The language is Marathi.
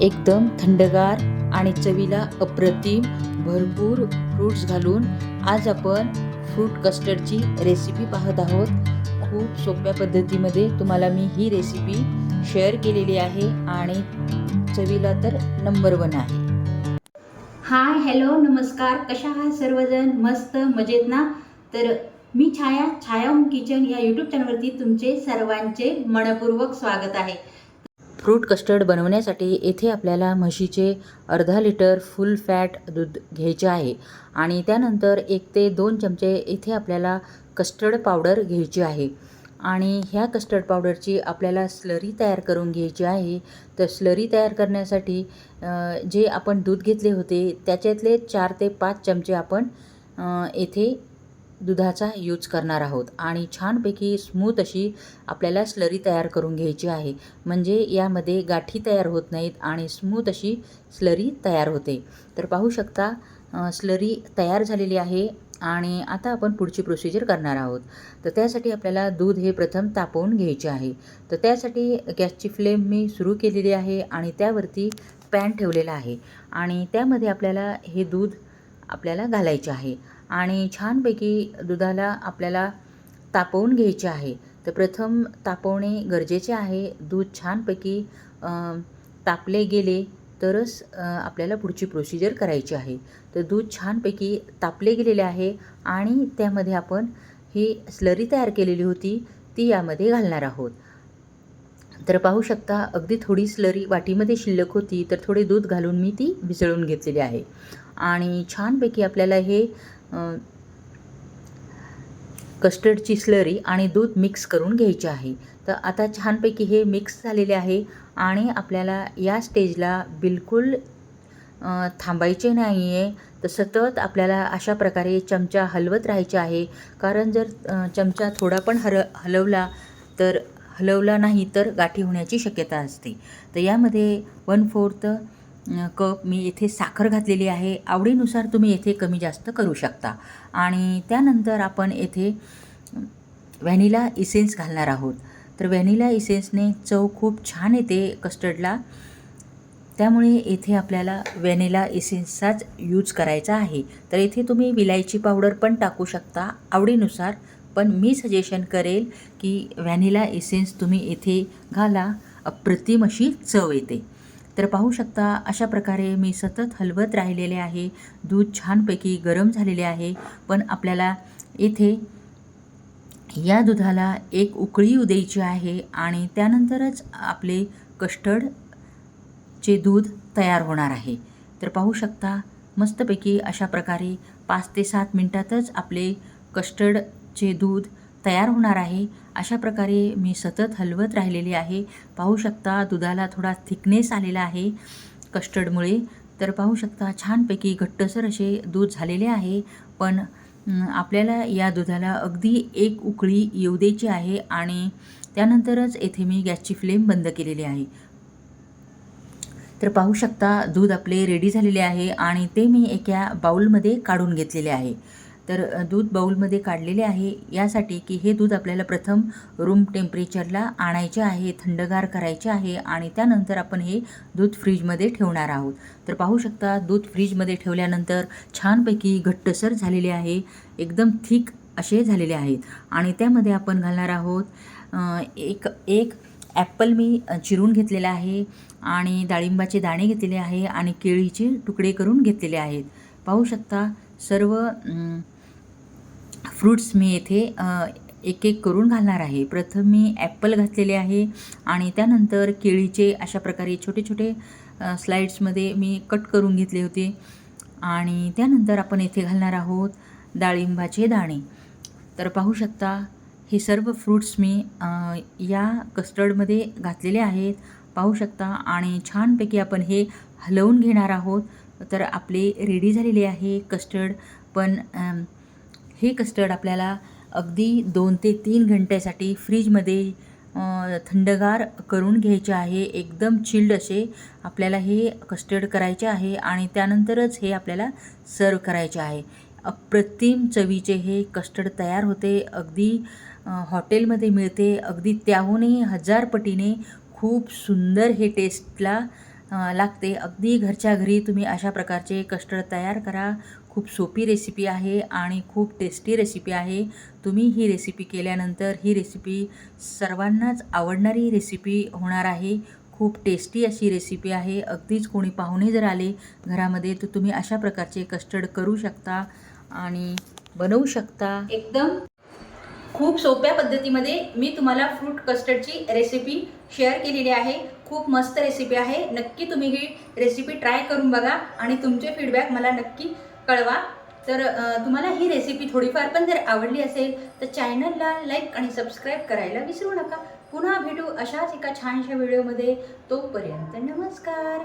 एकदम थंडगार आणि चवीला अप्रतिम भरपूर फ्रूट्स घालून आज आपण फ्रूट कस्टर्डची रेसिपी पाहत आहोत. खूप सोप्या पद्धतीमध्ये तुम्हाला मी ही रेसिपी शेअर केलेली आहे आणि चवीला तर नंबर 1 आहे. हाय, हॅलो, नमस्कार. कशा आहात सर्वजण? मस्त मजेत ना? तर मी छाया होम किचन या यूट्यूब चॅनलवरती तुमचे सर्वांचे मनपूर्वक स्वागत आहे. फ्रूट कस्टर्ड बनवण्यासाठी येथे आपल्याला म्हशीचे अर्धा लिटर फुल फॅट दूध घ्यायचे आहे आणि त्यानंतर 1 ते 2 चमचे इथे आपल्याला कस्टर्ड पावडर घ्यायची आहे आणि ह्या कस्टर्ड पावडरची आपल्याला स्लरी तयार करून घ्यायची आहे. तर स्लरी तयार करण्यासाठी जे आपण दूध घेतले होते त्याच्यातले 4 ते 5 चमचे आपण येथे दुधाचा यूज करणार आहोत आणि छानपैकी स्मूथ अशी आपल्याला स्लरी तयार करून घ्यायची आहे. म्हणजे यामध्ये गाठी तयार होत नाहीत आणि स्मूथ अशी स्लरी तयार होते. तर पाहू शकता स्लरी तयार झालेली आहे आणि आता आपण पुढची प्रोसिजर करणार आहोत. तर त्यासाठी आपल्याला दूध हे प्रथम तापवून घ्यायचे आहे. तर त्यासाठी गॅसची फ्लेम मी सुरू केलेली आहे आणि त्यावरती पॅन ठेवलेला आहे आणि त्यामध्ये आपल्याला हे दूध आपल्याला घालायचे आहे आणि छानपैकी दुधाला आपल्याला तापवून घ्यायचे आहे. तर प्रथम तापवणे गरजेचे आहे. दूध छानपैकी तापले गेले तरच आपल्याला पुढची प्रोसिजर करायची आहे. तर दूध छानपैकी तापले गेलेले आहे आणि त्यामध्ये आपण ही स्लरी तयार केलेली होती ती यामध्ये घालणार आहोत. तर पाहू शकता अगदी थोडी स्लरी वाटीमध्ये शिल्लक होती तर थोडे दूध घालून मी ती मिसळून घेतलेली आहे आणि छानपैकी आपल्याला हे कस्टर्डची स्लरी आणि दूध मिक्स करून घ्यायचे आहे. तर आता छानपैकी हे मिक्स झालेले आहे आणि आपल्याला या स्टेजला बिलकुल थांबायचे नाही आहे. तर सतत आपल्याला अशा प्रकारे चमचा हलवत राहायचे आहे. कारण जर चमचा थोडा पण हलवला नाही तर गाठी होण्याची शक्यता असते. तर यामध्ये 1/4 कप मी येथे साखर घातलेली आहे. आवडीनुसार तुम्ही येथे कमी जास्त करू शकता आणि त्यानंतर आपण येथे व्हॅनिला इसेन्स घालणार आहोत. तर व्हॅनिला इसेन्सने चव खूप छान येते कस्टर्डला. त्यामुळे येथे आपल्याला व्हॅनिला इसेन्सचाच यूज करायचा आहे. तर येथे तुम्ही विलायची पावडर पण टाकू शकता आवडीनुसार, पण मी सजेशन करेल की व्हॅनिला इसेन्स तुम्ही येथे घाला. अप्रतिम अशी चव येते. तर पाहू शकता अशा प्रकारे मी सतत हलवत राहिलेले आहे. दूध छानपैकी गरम झालेले आहे, पण आपल्याला येथे या दुधाला एक उकळी येऊ द्यायची आहे आणि त्यानंतरच आपले कस्टर्डचे दूध तयार होणार आहे. तर पाहू शकता मस्तपैकी अशा प्रकारे 5 ते 7 मिनटातच आपले कस्टर्डचे दूध तयार होणार आहे. अशा प्रकारे मी सतत हलवत राहिलेली आहे. पाहू शकता दुधाला थोडा थिकनेस आलेला आहे कस्टर्डमुळे. तर पाहू शकता छानपैकी घट्टसर असे दूध झालेले आहे, पण आपल्याला या दुधाला अगदी एक उकळी येऊ द्यायची आहे आणि त्यानंतरच येथे मी गॅसची फ्लेम बंद केलेली आहे. तर पाहू शकता दूध आपले रेडी झालेले आहे आणि ते मी एका बाउलमध्ये काढून घेतलेले आहे. तर दूध बाउलमध्ये काढलेले आहे यासाठी की हे दूध आपल्याला प्रथम रूम टेम्परेचरला आणायचे आहे, थंडगार करायचे आहे आणि त्यानंतर आपण हे दूध फ्रीजमध्ये ठेवणार आहोत. तर पाहू शकता दूध फ्रीजमध्ये ठेवल्यानंतर छानपैकी घट्टसर झालेले आहे, एकदम थिक असे झालेले आहेत आणि त्यामध्ये आपण घालणार आहोत एक ॲपल मी चिरून घेतलेला आहे आणि डाळिंबाचे दाणे घेतलेले आहे आणि केळीचे तुकडे करून घेतलेले आहेत. पाहू शकता सर्व फ्रूट्स मी येथे एक एक करून घालणार आहे. प्रथम मी ॲपल घातलेले आहे आणि त्यानंतर केळीचे अशा प्रकारे छोटे छोटे स्लाइड्समध्ये मी कट करून घेतले होते आणि त्यानंतर आपण येथे घालणार आहोत डाळिंबाचे दाणे. तर पाहू शकता हे सर्व फ्रूट्स मी या कस्टर्डमध्ये घातलेले आहेत. पाहू शकता आणि छानपैकी आपण हे हलवून घेणार आहोत. तर आपले रेडी झालेले आहे कस्टर्ड. पण हे कस्टर्ड आपल्याला अगदी 2 ते 3 घंट्यासाठी फ्रीजमध्ये थंडगार करून घ्यायचे आहे. एकदम चिल्ड असे आपल्याला हे कस्टर्ड करायचे आहे आणि त्यानंतरच हे आपल्याला सर्व करायचे आहे. अप्रतिम चवीचे हे कस्टर्ड तयार होते. अगदी हॉटेलमध्ये मिळते, अगदी त्याहूनही 1000 पटीने खूप सुंदर हे टेस्टला लागते. अगदी घरच्या घरी तुम्ही अशा प्रकारचे कस्टर्ड तयार करा. खूप सोपी रेसिपी आहे आणि खूप टेस्टी रेसिपी आहे. तुम्ही ही रेसिपी केल्यानंतर ही रेसिपी सर्वांनाच आवडणारी रेसिपी होणार आहे. खूप टेस्टी अशी रेसिपी आहे. अगदीच कोणी पाहुणे जर आले घरामध्ये तर तुम्ही अशा प्रकारचे कस्टर्ड करू शकता आणि बनवू शकता. एकदम खूप सोप्या पद्धतीमध्ये मी तुम्हाला फ्रूट कस्टर्डची रेसिपी शेअर केलेली आहे. खूप मस्त रेसिपी आहे. नक्की तुम्ही ही रेसिपी ट्राय करून बघा आणि तुमचे फीडबॅक मला नक्की कळवा. तर तुम्हाला ही रेसिपी थोडीफार पण जर आवडली असेल तर चॅनलला लाईक आणि सबस्क्राईब करायला विसरू नका. पुन्हा भेटू अशाच एका छानशा व्हिडिओमध्ये. तोपर्यंत नमस्कार.